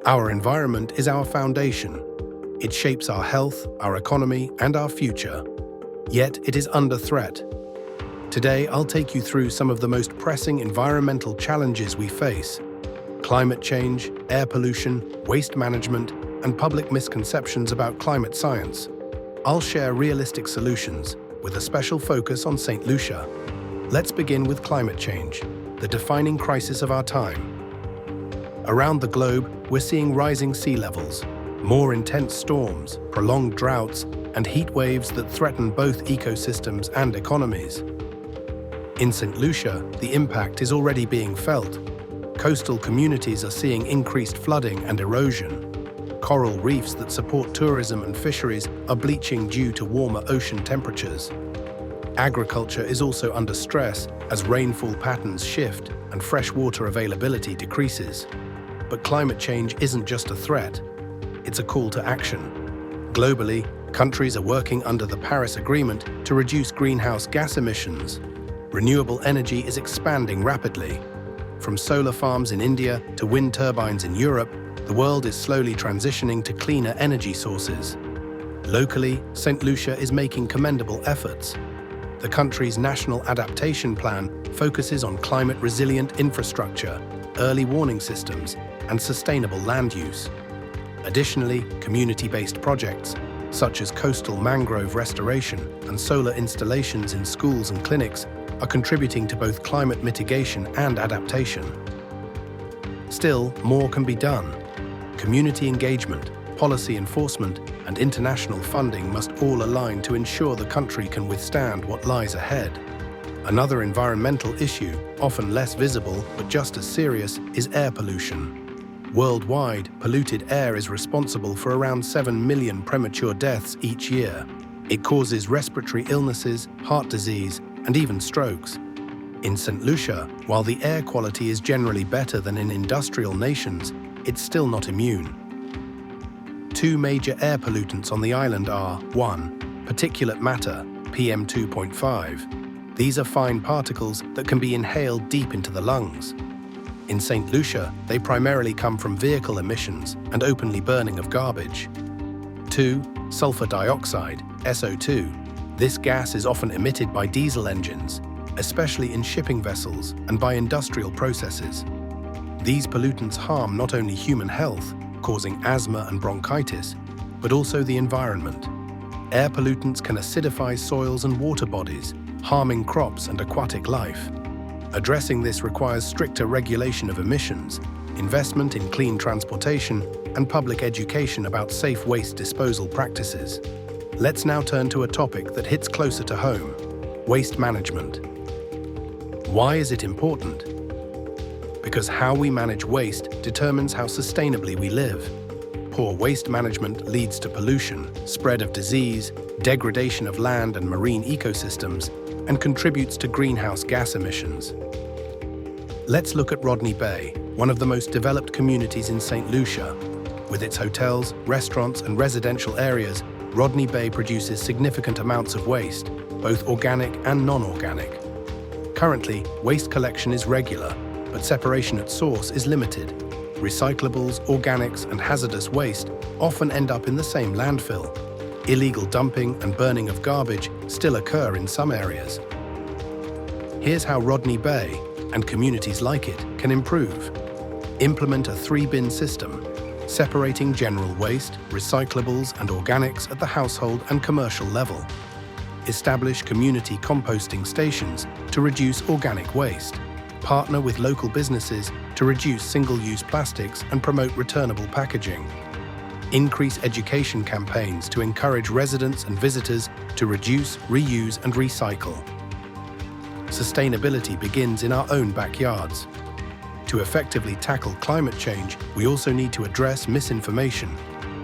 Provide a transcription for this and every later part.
Our environment is our foundation. It shapes our health, our economy, and our future. Yet it is under threat. Today, I'll take you through some of the most pressing environmental challenges we face: climate change, air pollution, waste management, and public misconceptions about climate science. I'll share realistic solutions, with a special focus on St. Lucia. Let's begin with climate change, the defining crisis of our time. Around the globe, we're seeing rising sea levels, more intense storms, prolonged droughts, and heat waves that threaten both ecosystems and economies. In St. Lucia, the impact is already being felt. Coastal communities are seeing increased flooding and erosion. Coral reefs that support tourism and fisheries are bleaching due to warmer ocean temperatures. Agriculture is also under stress as rainfall patterns shift and fresh water availability decreases. But climate change isn't just a threat, it's a call to action. Globally, countries are working under the Paris Agreement to reduce greenhouse gas emissions. Renewable energy is expanding rapidly. From solar farms in India to wind turbines in Europe, the world is slowly transitioning to cleaner energy sources. Locally, St. Lucia is making commendable efforts. The country's National Adaptation Plan focuses on climate-resilient infrastructure, early warning systems, and sustainable land use. Additionally, community-based projects, such as coastal mangrove restoration and solar installations in schools and clinics, are contributing to both climate mitigation and adaptation. Still, more can be done. Community engagement, policy enforcement, and international funding must all align to ensure the country can withstand what lies ahead. Another environmental issue, often less visible but just as serious, is air pollution. Worldwide, polluted air is responsible for around 7 million premature deaths each year. It causes respiratory illnesses, heart disease, and even strokes. In St. Lucia, while the air quality is generally better than in industrial nations, it's still not immune. Two major air pollutants on the island are: 1. Particulate matter, PM 2.5. These are fine particles that can be inhaled deep into the lungs. In St. Lucia, they primarily come from vehicle emissions and openly burning of garbage. 2. Sulfur dioxide, SO2. This gas is often emitted by diesel engines, especially in shipping vessels and by industrial processes. These pollutants harm not only human health, causing asthma and bronchitis, but also the environment. Air pollutants can acidify soils and water bodies, harming crops and aquatic life. Addressing this requires stricter regulation of emissions, investment in clean transportation, and public education about safe waste disposal practices. Let's now turn to a topic that hits closer to home: waste management. Why is it important? Because how we manage waste determines how sustainably we live. Poor waste management leads to pollution, spread of disease, degradation of land and marine ecosystems, and contributes to greenhouse gas emissions. Let's look at Rodney Bay, one of the most developed communities in St. Lucia. With its hotels, restaurants, and residential areas, Rodney Bay produces significant amounts of waste, both organic and non-organic. Currently, waste collection is regular, but separation at source is limited. Recyclables, organics, and hazardous waste often end up in the same landfill. Illegal dumping and burning of garbage still occur in some areas. Here's how Rodney Bay, and communities like it, can improve. Implement a 3-bin system, separating general waste, recyclables, and organics at the household and commercial level. Establish community composting stations to reduce organic waste. Partner with local businesses to reduce single-use plastics and promote returnable packaging. Increase education campaigns to encourage residents and visitors to reduce, reuse, and recycle. Sustainability begins in our own backyards. To effectively tackle climate change, we also need to address misinformation.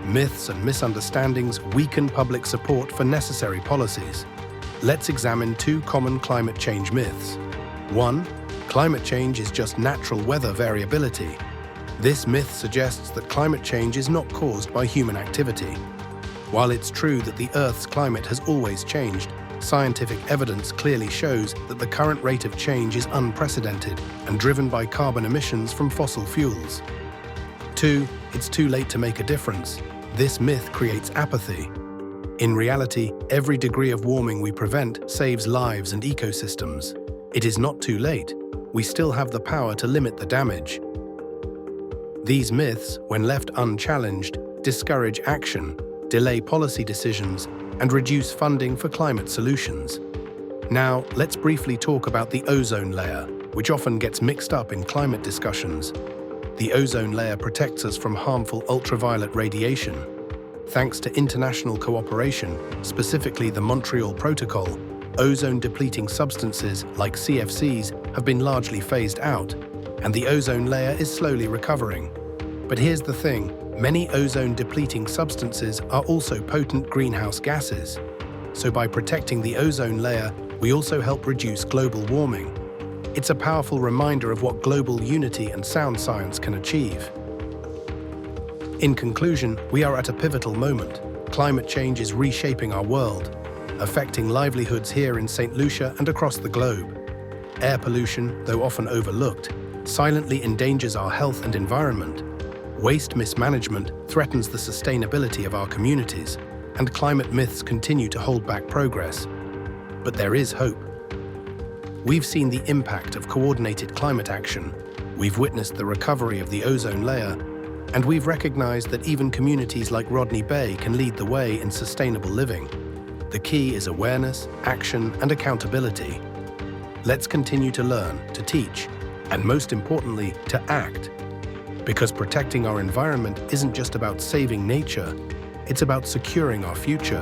Myths and misunderstandings weaken public support for necessary policies. Let's examine 2 common climate change myths. 1. Climate change is just natural weather variability. This myth suggests that climate change is not caused by human activity. While it's true that the Earth's climate has always changed, scientific evidence clearly shows that the current rate of change is unprecedented and driven by carbon emissions from fossil fuels. 2. It's too late to make a difference. This myth creates apathy. In reality, every degree of warming we prevent saves lives and ecosystems. It is not too late. We still have the power to limit the damage. These myths, when left unchallenged, discourage action, delay policy decisions, and reduce funding for climate solutions. Now, let's briefly talk about the ozone layer, which often gets mixed up in climate discussions. The ozone layer protects us from harmful ultraviolet radiation. Thanks to international cooperation, specifically the Montreal Protocol, ozone-depleting substances like CFCs have been largely phased out, and the ozone layer is slowly recovering. But here's the thing, many ozone-depleting substances are also potent greenhouse gases. So by protecting the ozone layer, we also help reduce global warming. It's a powerful reminder of what global unity and sound science can achieve. In conclusion, we are at a pivotal moment. Climate change is reshaping our world, affecting livelihoods here in St. Lucia and across the globe. Air pollution, though often overlooked, silently endangers our health and environment. Waste mismanagement threatens the sustainability of our communities, and climate myths continue to hold back progress. But there is hope. We've seen the impact of coordinated climate action, we've witnessed the recovery of the ozone layer, and we've recognized that even communities like Rodney Bay can lead the way in sustainable living. The key is awareness, action, and accountability. Let's continue to learn, to teach, and most importantly, to act. Because protecting our environment isn't just about saving nature, it's about securing our future.